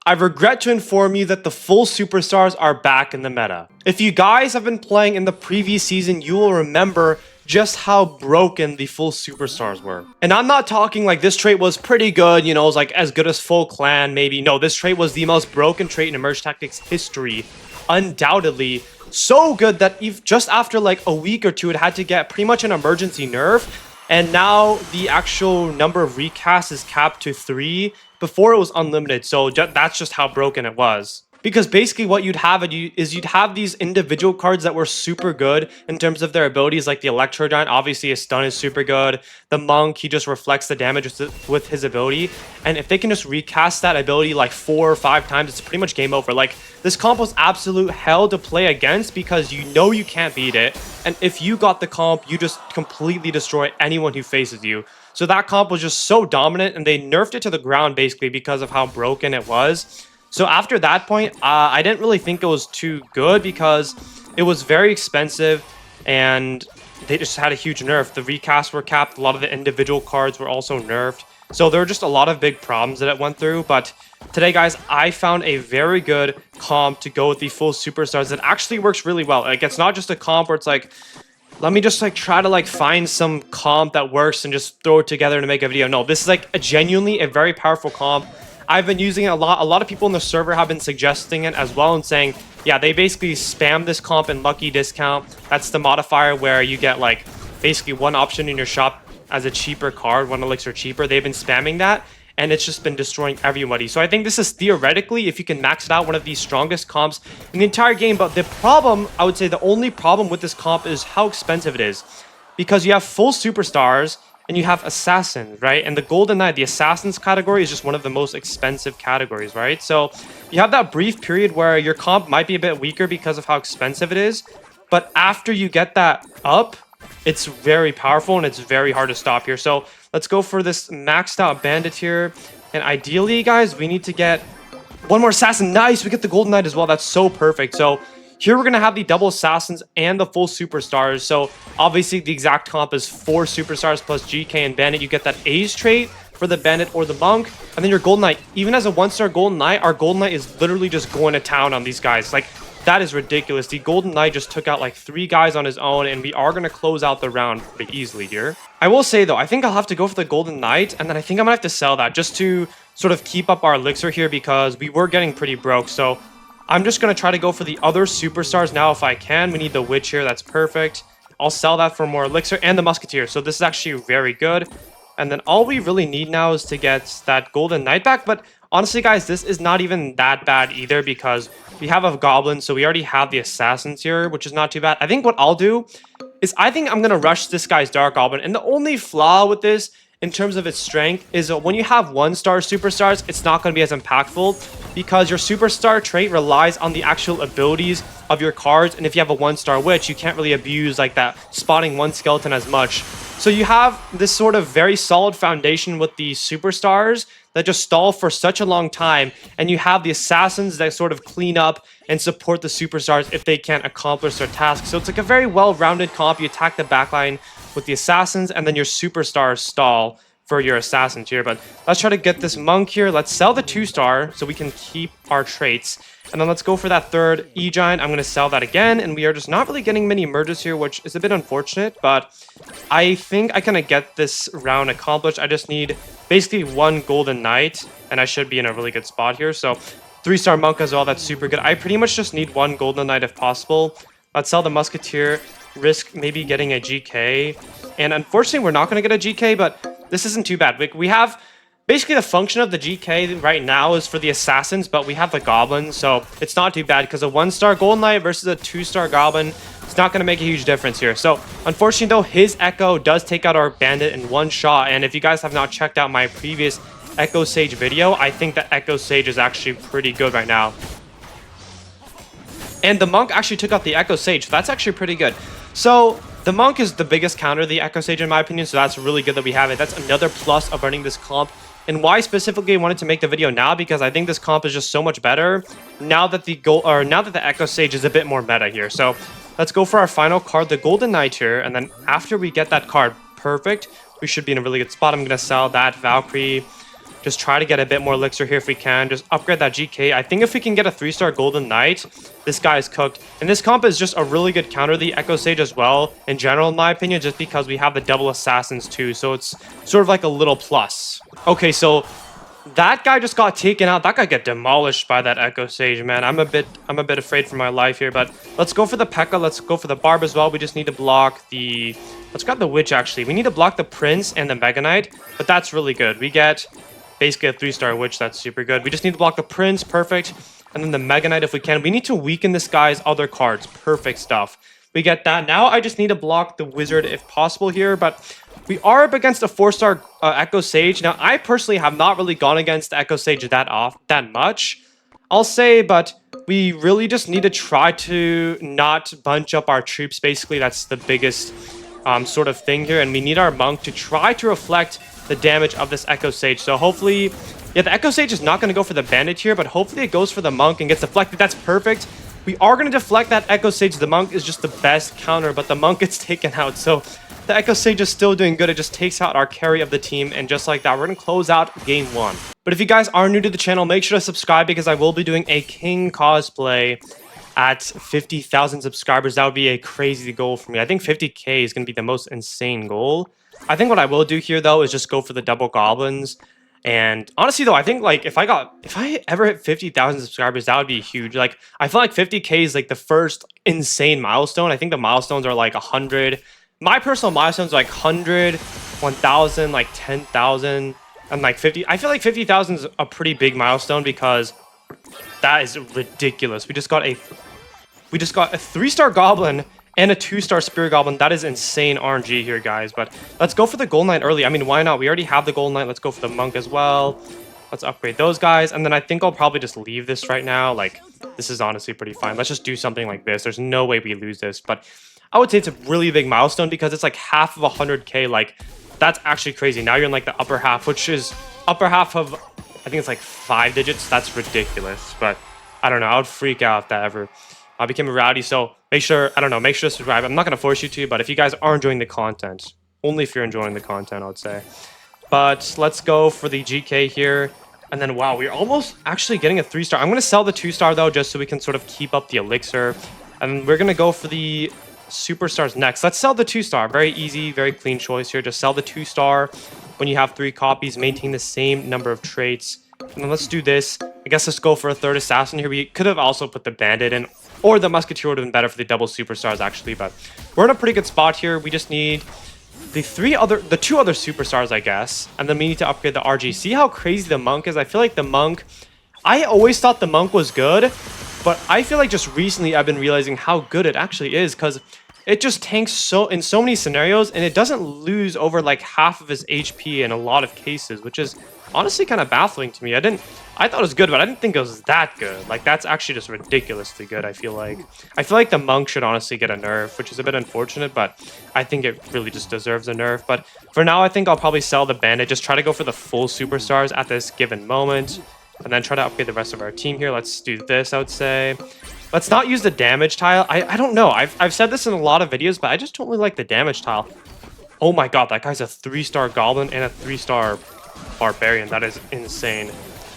I regret to inform you that the full superstars are back in the meta. If you guys have been playing in the previous season, you will remember just how broken the full superstars were. And I'm not talking like this trait was pretty good, it was like as good as full clan maybe. No, this trait was the most broken trait in Emerge Tactics history. Undoubtedly. So good that just after like a week or two, it had to get pretty much an emergency nerf. And now the actual number of recasts is capped to 3. Before it was unlimited, so that's just how broken it was. Because basically what you'd have is you'd have these individual cards that were super good in terms of their abilities, like the Electro Giant. Obviously, his stun is super good. The Monk, he just reflects the damage with his ability. And if they can just recast that ability like 4 or 5 times, it's pretty much game over. Like, this comp was absolute hell to play against because you know you can't beat it. And if you got the comp, you just completely destroy anyone who faces you. So that comp was just so dominant, and they nerfed it to the ground basically because of how broken it was. So after that point, I didn't really think it was too good because it was very expensive and they just had a huge nerf. The recasts were capped. A lot of the individual cards were also nerfed. So there were just a lot of big problems that it went through. But today, guys, I found a very good comp to go with the full superstars that actually works really well. Like, it's not just a comp where it's like, let me just like try to like find some comp that works and just throw it together to make a video. No, this is like genuinely a very powerful comp. I've been using it a lot. A lot of people in the server have been suggesting it as well and saying, yeah, they basically spam this comp in Lucky Discount. That's the modifier where you get like basically one option in your shop as a cheaper card, 1 elixir cheaper. They've been spamming that, and it's just been destroying everybody. So I think this is theoretically, if you can max it out, one of the strongest comps in the entire game. But the problem, I would say the only problem with this comp is how expensive it is. Because you have full superstars and you have assassins, right? And the Golden Knight, the assassins category is just one of the most expensive categories, right? So you have that brief period where your comp might be a bit weaker because of how expensive it is. But after you get that up, it's very powerful and it's very hard to stop here. So let's go for this maxed out bandit here. And ideally, guys, we need to get one more assassin. Nice, we get the Golden Knight as well. That's so perfect. So here we're going to have the double assassins and the full superstars. So obviously the exact comp is 4 superstars plus GK and bandit. You get that A's trait for the bandit or the monk. And then your Golden Knight, even as a 1-star Golden Knight, our Golden Knight is literally just going to town on these guys. Like, that is ridiculous. The Golden Knight just took out like 3 guys on his own, and we are going to close out the round pretty easily here. I will say though, I think I'll have to go for the Golden Knight, and then I think I'm going to have to sell that just to sort of keep up our elixir here because we were getting pretty broke. So I'm just going to try to go for the other superstars now if I can. We need the Witch here. That's perfect. I'll sell that for more elixir and the Musketeer. So this is actually very good. And then all we really need now is to get that Golden Knight back. But honestly, guys, this is not even that bad either because we have a Goblin. So we already have the Assassins here, which is not too bad. I think what I'll do is I think I'm going to rush this guy's Dark Goblin. And the only flaw with this in terms of its strength is that when you have 1-star superstars, it's not going to be as impactful because your superstar trait relies on the actual abilities of your cards. And if you have a 1-star witch, you can't really abuse like that spotting 1 skeleton as much. So you have this sort of very solid foundation with the superstars that just stall for such a long time. And you have the assassins that sort of clean up and support the superstars if they can't accomplish their task. So it's like a very well-rounded comp. You attack the backline with the assassins, and then your superstars stall for your assassins here. But let's try to get this monk here. Let's sell the 2-star so we can keep our traits. And then let's go for that 3rd E-Giant. I'm going to sell that again. And we are just not really getting many merges here, which is a bit unfortunate. But I think I kind of get this round accomplished. I just need basically 1 Golden Knight, and I should be in a really good spot here. So 3-star monk as well. That's super good. I pretty much just need 1 Golden Knight if possible. Let's sell the Musketeer. Risk maybe getting a GK. And unfortunately, we're not going to get a GK, but this isn't too bad. We have basically the function of the GK right now is for the assassins, but we have the goblin, so it's not too bad because a 1-star Golden Knight versus a 2-star goblin, it's not going to make a huge difference here. So unfortunately, though, his Echo does take out our bandit in 1 shot. And if you guys have not checked out my previous Echo Sage video, I think that Echo Sage is actually pretty good right now. And the monk actually took out the Echo Sage. So that's actually pretty good. So the monk is the biggest counter to the Echo Sage in my opinion. So that's really good that we have it. That's another plus of running this comp. And why specifically I wanted to make the video now, because I think this comp is just so much better now that the Echo Sage is a bit more meta here. So let's go for our final card, the Golden Knight here. And then after we get that card perfect, we should be in a really good spot. I'm going to sell that Valkyrie Just try to get a bit more elixir here if we can. Just upgrade that GK. I think if we can get a 3-star Golden Knight, this guy is cooked. And this comp is just a really good counter to the Echo Sage as well, in general, in my opinion, just because we have the double assassins too. So it's sort of like a little plus. Okay, so that guy just got taken out. That guy got demolished by that Echo Sage, man. I'm a bit afraid for my life here, but let's go for the P.E.K.K.A. Let's go for the Barb as well. We just need to block the... Let's grab the Witch, actually. We need to block the Prince and the Mega Knight, but that's really good. We get basically a 3-star Witch. That's super good. We just need to block the Prince. Perfect. And then the Mega Knight if we can. We need to weaken this guy's other cards. Perfect stuff. We get that. Now I just need to block the Wizard if possible here, but we are up against a 4-star Echo Sage. Now, I personally have not really gone against the Echo Sage that much, I'll say, but we really just need to try to not bunch up our troops. Basically, that's the biggest sort of thing here, and we need our Monk to try to reflect the damage of this Echo Sage. So hopefully, yeah, the Echo Sage is not going to go for the Bandit here, but hopefully it goes for the Monk and gets deflected. That's perfect. We are going to deflect that Echo Sage. The Monk is just the best counter, but the Monk gets taken out. So the Echo Sage is still doing good. It just takes out our carry of the team. And just like that, we're going to close out game 1. But if you guys are new to the channel, make sure to subscribe because I will be doing a King cosplay at 50,000 subscribers. That would be a crazy goal for me. I think 50k is going to be the most insane goal. I think what I will do here, though, is just go for the double goblins. And honestly, though, I think, like, if I ever hit 50,000 subscribers, that would be huge. Like, I feel like 50k is, like, the first insane milestone. I think the milestones are, like, 100. My personal milestones are, like, 100, 1,000, like, 10,000, and, like, 50. I feel like 50,000 is a pretty big milestone because that is ridiculous. We just got a 3-star Goblin and a 2-star Spirit Goblin. That is insane RNG here, guys. But let's go for the Gold Knight early. I mean, why not? We already have the Gold Knight. Let's go for the Monk as well. Let's upgrade those guys. And then I think I'll probably just leave this right now. Like, this is honestly pretty fine. Let's just do something like this. There's no way we lose this. But I would say it's a really big milestone because it's like half of 100k. Like, that's actually crazy. Now you're in like the upper half, which is upper half of, I think it's like 5 digits. That's ridiculous. But I don't know. I would freak out if that ever became a rowdy. So make sure, I don't know, make sure to subscribe. I'm not going to force you to, but if you guys are enjoying the content, only if you're enjoying the content, I would say. But let's go for the GK here. And then, wow, we're almost actually getting a 3-star. I'm going to sell the 2-star, though, just so we can sort of keep up the elixir. And we're going to go for the superstars next. Let's sell the 2-star. Very easy, very clean choice here. Just sell the 2-star when you have 3 copies. Maintain the same number of traits. And then let's do this. I guess let's go for a 3rd assassin here. We could have also put the bandit in, or the musketeer would have been better for the double superstars, actually. But we're in a pretty good spot here. We just need the 2 other superstars, I guess. And then we need to upgrade the RG. See how crazy the Monk is? I feel like the Monk... I always thought the Monk was good, but I feel like just recently I've been realizing how good it actually is, because it just tanks in so many scenarios, and it doesn't lose over like half of his HP in a lot of cases, which is honestly kind of baffling to me. I thought it was good, but I didn't think it was that good. Like, that's actually just ridiculously good, I feel like. I feel like the Monk should honestly get a nerf, which is a bit unfortunate, but I think it really just deserves a nerf. But for now, I think I'll probably sell the bandit, just try to go for the full superstars at this given moment, and then try to upgrade the rest of our team here. Let's do this, I would say. Let's not use the damage tile. I don't know. I've said this in a lot of videos, but I just don't really like the damage tile. Oh my god, that guy's a 3-star Goblin and a 3-star Barbarian. That is insane.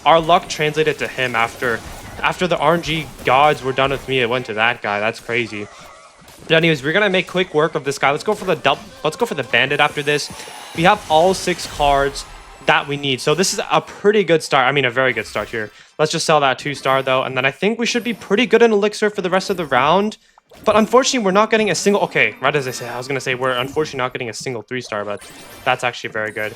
Our luck translated to him after the RNG gods were done with me. It went to that guy. That's crazy. But anyways, we're gonna make quick work of this guy. Let's go for the bandit after this. We have all 6 cards that we need. So this is a pretty good start. I mean, a very good start here. Let's just sell that 2-star, though. And then I think we should be pretty good in elixir for the rest of the round. But unfortunately, we're not getting a single... Okay, right as I was going to say, we're unfortunately not getting a single 3-star, but that's actually very good.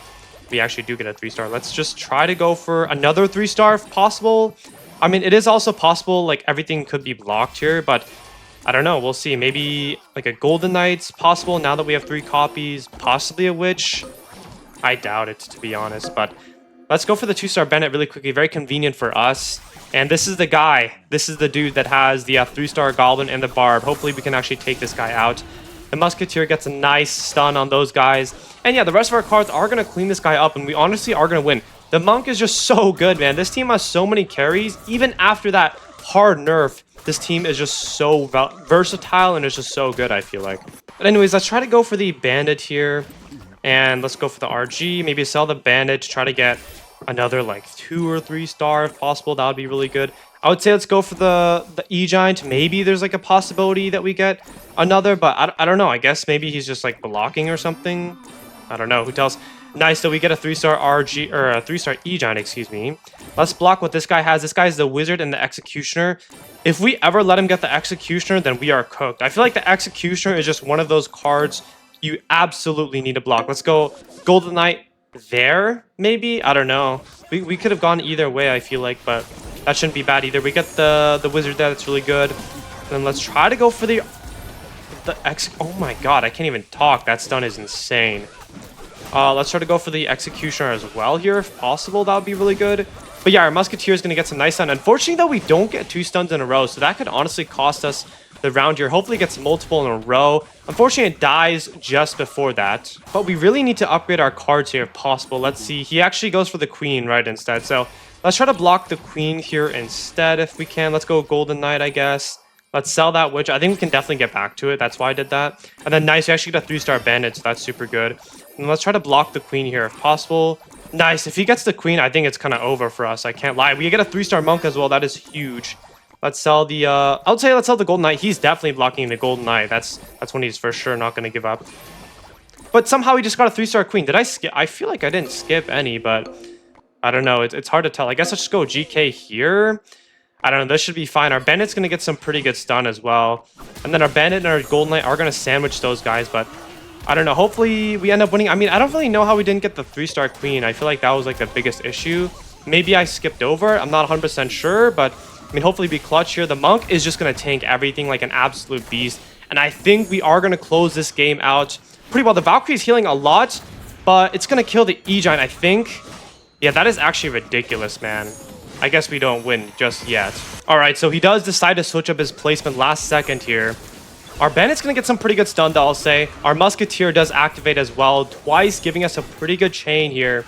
We actually do get a 3-star. Let's just try to go for another 3-star if possible. I mean, it is also possible, like, everything could be blocked here, but I don't know. We'll see. Maybe, like, a Golden Knight's possible now that we have 3 copies. Possibly a Witch. I doubt it, to be honest, but let's go for the 2-star Bandit really quickly. Very convenient for us. And this is the guy. This is the dude that has the 3-star Goblin and the Barb. Hopefully, we can actually take this guy out. The Musketeer gets a nice stun on those guys. And yeah, the rest of our cards are going to clean this guy up, and we honestly are going to win. The Monk is just so good, man. This team has so many carries. Even after that hard nerf, this team is just so versatile, and it's just so good, I feel like. But anyways, let's try to go for the Bandit here. And let's go for the RG. Maybe sell the Bandit to try to get another like 2 or 3 star if possible. That would be really good. I would say let's go for the E-Giant. Maybe there's like a possibility that we get another, but I don't know. I guess maybe he's just like blocking or something. I don't know. Who tells? Nice. So we get a 3-star RG or a 3-star E-Giant, excuse me. Let's block what this guy has. This guy is the Wizard and the Executioner. If we ever let him get the Executioner, then we are cooked. I feel like the Executioner is just one of those cards you absolutely need to block. Let's go Golden Knight there, maybe? I don't know. We could have gone either way, I feel like, but that shouldn't be bad either. We get the Wizard there. That's really good. Then let's try to go for the oh my god, I can't even talk. That stun is insane. Let's try to go for the Executioner as well here, if possible. That would be really good. But yeah, our Musketeer is going to get some nice stun. Unfortunately, though, we don't get 2 stuns in a row, so that could honestly cost us the round here. Hopefully, it gets multiple in a row. Unfortunately, it dies just before that. But we really need to upgrade our cards here if possible. Let's see. He actually goes for the Queen, right, instead. So let's try to block the Queen here instead if we can. Let's go Golden Knight, I guess. Let's sell that Witch. I think we can definitely get back to it. That's why I did that. And then nice, we actually get a 3-star Bandit, so that's super good. And let's try to block the Queen here if possible. Nice. If he gets the Queen, I think it's kind of over for us. I can't lie. We get a 3-star Monk as well. That is huge. Let's sell the, I would say let's sell the Golden Knight. He's definitely blocking the Golden Knight. That's when he's for sure not going to give up. But somehow he just got a 3-star Queen. Did I skip? I feel like I didn't skip any, but I don't know. It's hard to tell. I guess let's just go GK here. I don't know. This should be fine. Our Bandit's going to get some pretty good stun as well. And then our Bandit and our Golden Knight are going to sandwich those guys, but I don't know. Hopefully, we end up winning. I mean, I don't really know how we didn't get the 3-star Queen. I feel like that was like the biggest issue. Maybe I skipped over. I'm not 100% sure, but I mean, hopefully be clutch here. The Monk is just going to tank everything like an absolute beast. And I think we are going to close this game out pretty well. The Valkyrie is healing a lot, but it's going to kill the E-Giant, I think. Yeah, that is actually ridiculous, man. I guess we don't win just yet. All right, so he does decide to switch up his placement last second here. Our Bandit's going to get some pretty good stun, though, I'll say. Our Musketeer does activate as well, twice, giving us a pretty good chain here.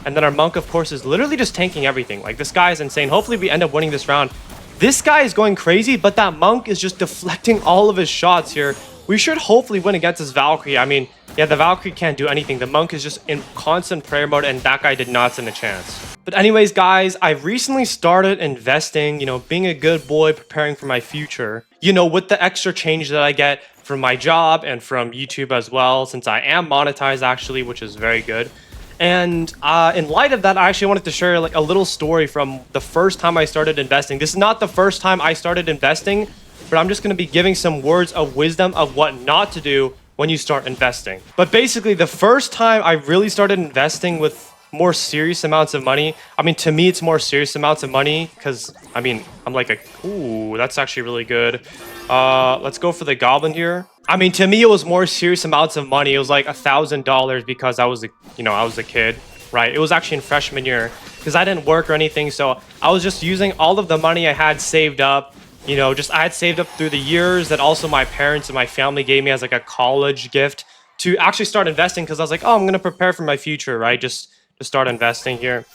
And then our Monk, of course, is literally just tanking everything. Like, this guy is insane. Hopefully, we end up winning this round. This guy is going crazy, but that Monk is just deflecting all of his shots here. We should hopefully win against this Valkyrie. I mean, yeah, the Valkyrie can't do anything. The Monk is just in constant prayer mode, and that guy did not stand a chance. But anyways, guys, I recently started investing, you know, being a good boy, preparing for my future. You know, with the extra change that I get from my job and from YouTube as well, since I am monetized, actually, which is very good. And in light of that, I actually wanted to share like a little story from the first time I started investing. This is not the first time I started investing, but I'm just going to be giving some words of wisdom of what not to do when you start investing. But basically, the first time I really started investing with more serious amounts of money, I mean, to me, it's more serious amounts of money because, I mean, I'm like ooh, that's actually really good. Let's go for the Goblin here. I mean, to me, it was more serious amounts of money. It was like $1,000 because I was a kid, right? It was actually in freshman year because I didn't work or anything. So I was just using all of the money I had saved up. You know, just I had saved up through the years that also my parents and my family gave me as like a college gift to actually start investing because I was like, oh, I'm going to prepare for my future, right? Just to start investing here.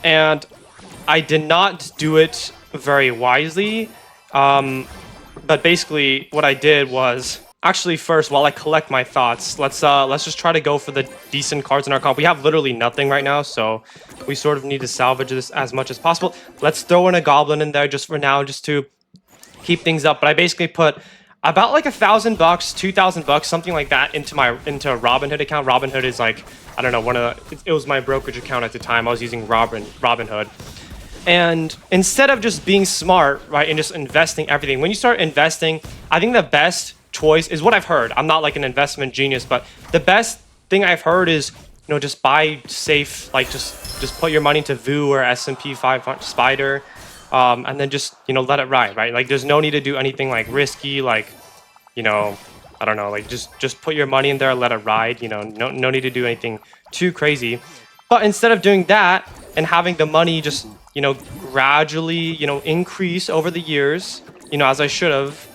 And I did not do it very wisely. But basically what I did was actually first, while I collect my thoughts, let's just try to go for the decent cards in our comp. We have literally nothing right now, so we sort of need to salvage this as much as possible. Let's throw in a Goblin in there just for now, just to keep things up. But I basically put about like $1,000, $2,000, something like that into a Robinhood account. Robinhood is like, I don't know, it was my brokerage account at the time. I was using Robinhood. And instead of just being smart, right, and just investing everything, when you start investing, I think the best choice is what I've heard. I'm not like an investment genius, but the best thing I've heard is, you know, just buy safe, like just put your money into VU or S&P 500 Spider. And then just, you know, let it ride, right? Like, there's no need to do anything, like, risky, like, you know, I don't know, like, just put your money in there, let it ride, you know, no need to do anything too crazy. But instead of doing that and having the money just, you know, gradually, you know, increase over the years, you know, as I should have,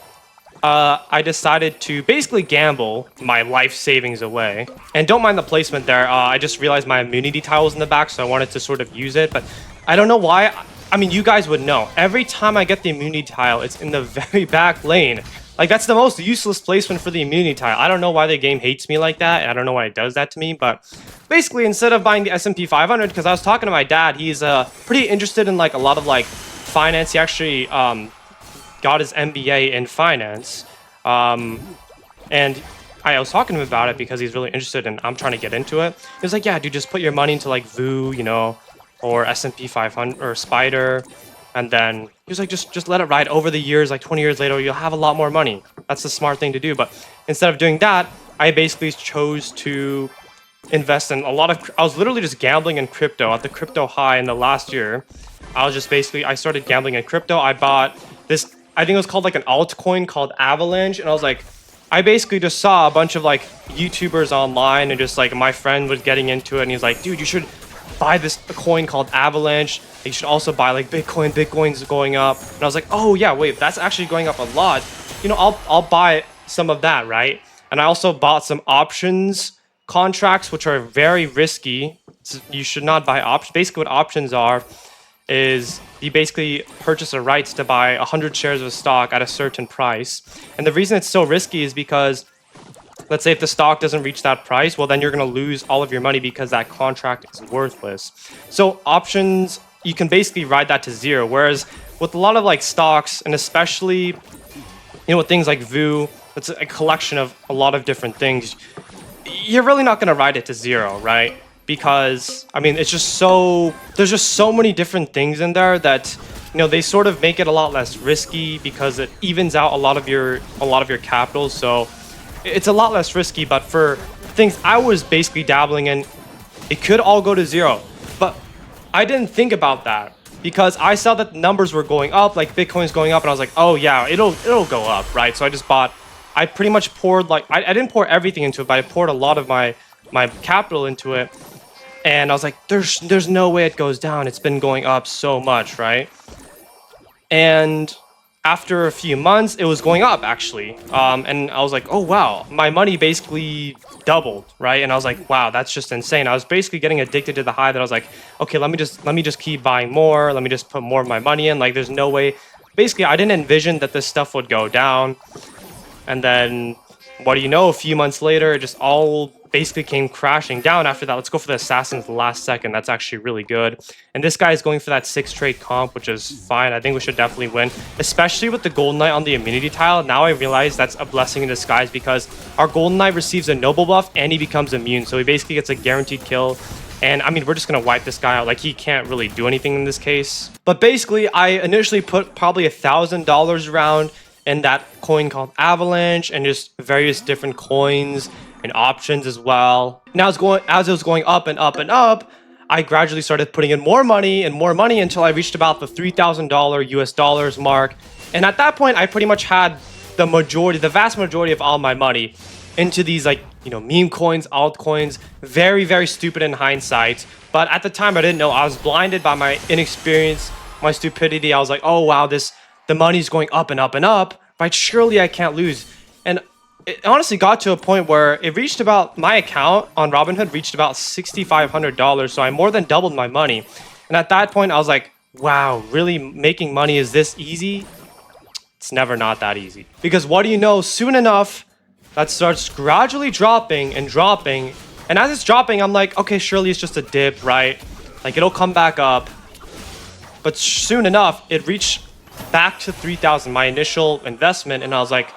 I decided to basically gamble my life savings away. And don't mind the placement there. I just realized my immunity tile was in the back, so I wanted to sort of use it, but I don't know why. I mean, you guys would know. Every time I get the immunity tile, it's in the very back lane. Like, that's the most useless placement for the immunity tile. I don't know why the game hates me like that, and I don't know why it does that to me, but basically, instead of buying the S&P 500, because I was talking to my dad, he's pretty interested in, like, a lot of, like, finance. He actually got his MBA in finance, and I was talking to him about it because he's really interested and I'm trying to get into it. He was like, yeah, dude, just put your money into, like, VU, you know, or S&P 500, or Spider, and then he was like, just let it ride over the years. Like 20 years later, you'll have a lot more money. That's the smart thing to do. But instead of doing that, I basically chose to invest in a lot of. I was literally just gambling in crypto at the crypto high in the last year. I started gambling in crypto. I bought this. I think it was called like an altcoin called Avalanche, and I was like, I basically just saw a bunch of like YouTubers online, and just like my friend was getting into it, and he's like, dude, you should buy this coin called Avalanche. You should also buy like Bitcoin. Bitcoin's going up. And I was like, oh yeah, wait, that's actually going up a lot. You know, I'll buy some of that, right? And I also bought some options contracts, which are very risky. So you should not buy options. Basically, what options are is you basically purchase a rights to buy 100 shares of a stock at a certain price. And the reason it's so risky is because, let's say if the stock doesn't reach that price, well, then you're going to lose all of your money because that contract is worthless. So options, you can basically ride that to zero. Whereas with a lot of like stocks, and especially, you know, with things like VU, it's a collection of a lot of different things. You're really not going to ride it to zero, right? Because, I mean, it's just so, there's just so many different things in there that, you know, they sort of make it a lot less risky because it evens out a lot of your capital. So it's a lot less risky. But for things I was basically dabbling in, it could all go to zero. But I didn't think about that because I saw that the numbers were going up, like Bitcoin's going up, and I was like, oh yeah, it'll go up, right? So I just bought. I pretty much poured, like, I didn't pour everything into it, but I poured a lot of my capital into it. And I was like, there's no way it goes down. It's been going up so much, right? And after a few months, it was going up actually. And I was like, oh wow, my money basically doubled, right? And I was like, wow, that's just insane. I was basically getting addicted to the high that I was like, okay, let me just keep buying more. Let me just put more of my money in. Like, there's no way. Basically, I didn't envision that this stuff would go down. And then, what do you know? A few months later, it just all basically came crashing down after that. Let's go for the assassins the last second. That's actually really good. And this guy is going for that 6 trade comp, which is fine. I think we should definitely win, especially with the Golden Knight on the immunity tile. Now I realize that's a blessing in disguise because our Golden Knight receives a noble buff and he becomes immune. So he basically gets a guaranteed kill. And I mean, we're just going to wipe this guy out. Like, he can't really do anything in this case. But basically, I initially put probably $1,000 around in that coin called Avalanche and just various different coins and options as well. And as it was going up and up and up, I gradually started putting in more money until I reached about the $3,000 US dollars mark. And at that point, I pretty much had the vast majority of all my money into these, like, you know, meme coins, altcoins. Very, very stupid in hindsight. But at the time, I didn't know. I was blinded by my inexperience, my stupidity. I was like, oh wow, the money's going up and up and up, right? Surely I can't lose. And it honestly got to a point where it reached about, my account on Robinhood reached about $6,500. So I more than doubled my money. And at that point, I was like, wow, really making money is this easy? It's never not that easy. Because what do you know, soon enough, that starts gradually dropping and dropping. And as it's dropping, I'm like, okay, surely it's just a dip, right? Like, it'll come back up. But soon enough, it reached back to 3,000, my initial investment, and I was like,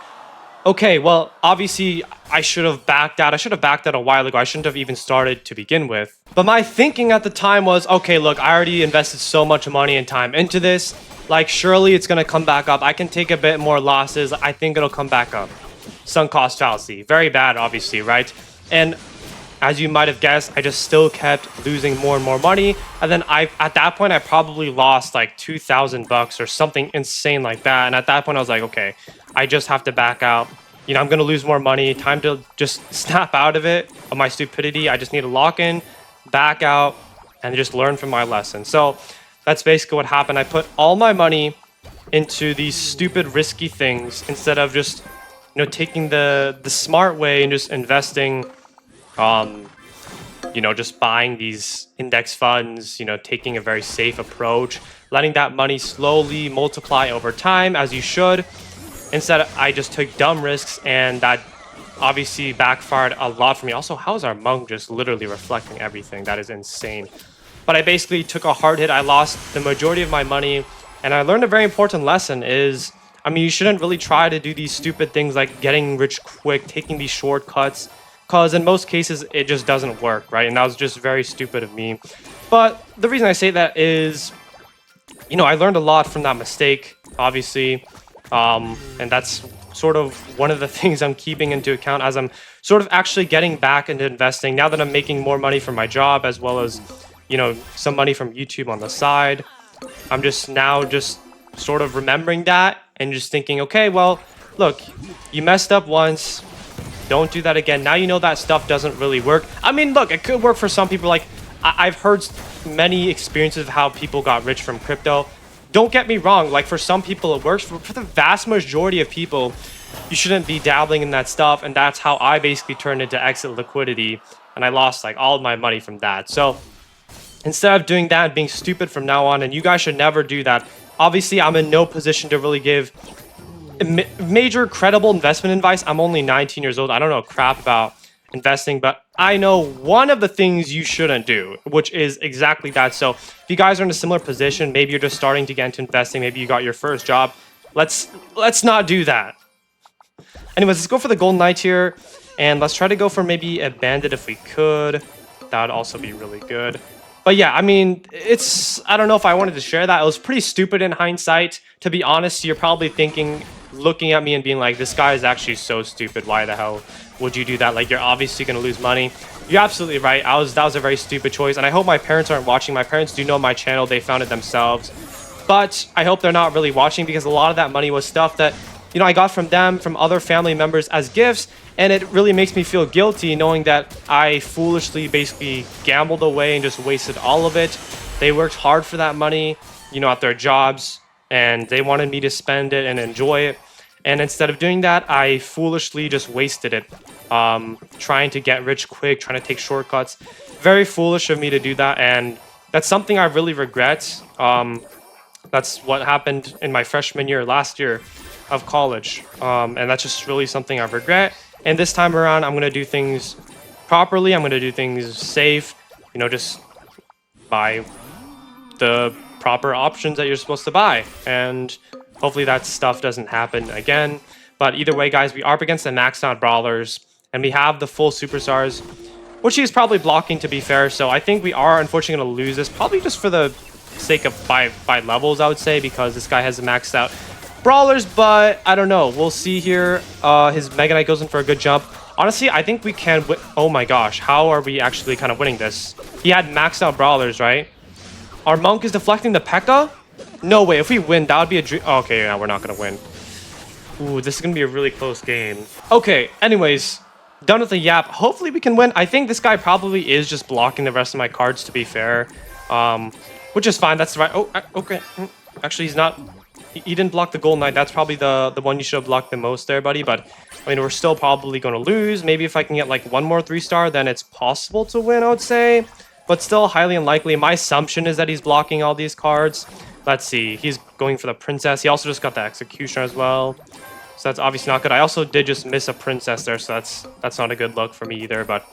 okay, well, obviously I should have backed out. I should have backed out a while ago. I shouldn't have even started to begin with. But my thinking at the time was, okay, look, I already invested so much money and time into this. Like, surely it's gonna come back up. I can take a bit more losses. I think it'll come back up. Sunk cost fallacy. Very bad, obviously, right? And as you might have guessed, I just still kept losing more and more money. And then at that point, I probably lost like $2,000 or something insane like that. And at that point, I was like, okay, I just have to back out. You know, I'm going to lose more money. Time to just snap out of it, of my stupidity. I just need to lock in, back out, and just learn from my lesson. So that's basically what happened. I put all my money into these stupid, risky things instead of just, you know, taking the smart way and just investing. You know, just buying these index funds, you know, taking a very safe approach, letting that money slowly multiply over time, as you should. Instead, I just took dumb risks, and that obviously backfired a lot for me. Also, how is our monk just literally reflecting everything? That is insane. But I basically took a hard hit. I lost the majority of my money, and I learned a very important lesson is, I mean, you shouldn't really try to do these stupid things like getting rich quick, taking these shortcuts, because in most cases, it just doesn't work, right? And that was just very stupid of me. But the reason I say that is, you know, I learned a lot from that mistake, obviously. And that's sort of one of the things I'm keeping into account as I'm sort of actually getting back into investing now that I'm making more money from my job, as well as, you know, some money from YouTube on the side. I'm just now just sort of remembering that and just thinking, okay, well, look, you messed up once. Don't do that again. Now you know that stuff doesn't really work. I mean, look, it could work for some people. Like, I've heard many experiences of how people got rich from crypto. Don't get me wrong, like for some people it works. For the vast majority of people, you shouldn't be dabbling in that stuff. And that's how I basically turned into exit liquidity. And I lost like all of my money from that. So instead of doing that and being stupid from now on, and you guys should never do that. Obviously, I'm in no position to really give major credible investment advice. I'm only 19 years old. I don't know crap about investing, but I know one of the things you shouldn't do, which is exactly that. So if you guys are in a similar position, maybe you're just starting to get into investing, maybe you got your first job, let's not do that. Anyways, let's go for the Golden Knight here, and let's try to go for maybe a Bandit if we could. That would also be really good. But yeah, I mean, I don't know if I wanted to share that. It was pretty stupid in hindsight. To be honest, you're probably thinking, looking at me and being like, this guy is actually so stupid. Why the hell would you do that? Like, you're obviously going to lose money. You're absolutely right. That was a very stupid choice. And I hope my parents aren't watching. My parents do know my channel. They found it themselves. But I hope they're not really watching, because a lot of that money was stuff that, you know, I got from them, from other family members as gifts. And it really makes me feel guilty knowing that I foolishly basically gambled away and just wasted all of it. They worked hard for that money, you know, at their jobs, and they wanted me to spend it and enjoy it. And instead of doing that, I foolishly just wasted it, trying to get rich quick, trying to take shortcuts. Very foolish of me to do that, and that's something I really regret. That's what happened in my freshman year last year of college, and that's just really something I regret. And this time around, I'm going to do things properly. I'm going to do things safe, you know, just buy the proper options that you're supposed to buy. And hopefully that stuff doesn't happen again. But either way, guys, we are up against the maxed out brawlers, and we have the full superstars, which he's probably blocking, to be fair. So I think we are unfortunately going to lose this, probably just for the sake of by levels, I would say, because this guy has maxed out brawlers. But I don't know, we'll see here. His Mega Knight goes in for a good jump. Honestly, I think we can win. Oh my gosh, how are we actually kind of winning this? He had maxed out brawlers, right? Our monk is deflecting the P.E.K.K.A. No way, if we win, that would be a dream. Oh, okay, yeah, we're not gonna win. Ooh, this is gonna be a really close game. Okay, anyways, done with the yap. Hopefully we can win. I think this guy probably is just blocking the rest of my cards, to be fair. Which is fine, that's right. Oh, okay. Actually, he's not. He didn't block the Golden Knight. That's probably the one you should have blocked the most there, buddy. But, I mean, we're still probably going to lose. Maybe if I can get, like, one more 3-star, then it's possible to win, I would say. But still highly unlikely. My assumption is that he's blocking all these cards. Let's see. He's going for the Princess. He also just got the Executioner as well. So that's obviously not good. I also did just miss a Princess there, so that's not a good look for me either. But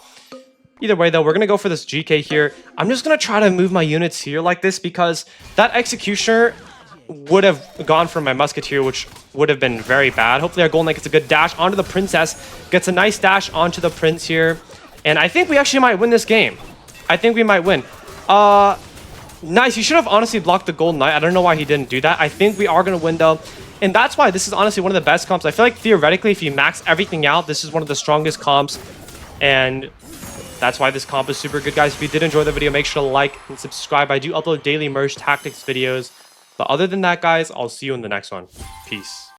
either way, though, we're going to go for this GK here. I'm just going to try to move my units here like this, because that Executioner would have gone for my Musketeer, which would have been very bad. Hopefully our Golden Knight gets a good dash onto the Princess. Gets a nice dash onto the Prince here. And I think we actually might win this game. I think we might win. Nice. He should have honestly blocked the Golden Knight. I don't know why he didn't do that. I think we are going to win, though. And that's why this is honestly one of the best comps. I feel like theoretically, if you max everything out, this is one of the strongest comps. And that's why this comp is super good, guys. If you did enjoy the video, make sure to like and subscribe. I do upload daily merge tactics videos. But other than that, guys, I'll see you in the next one. Peace.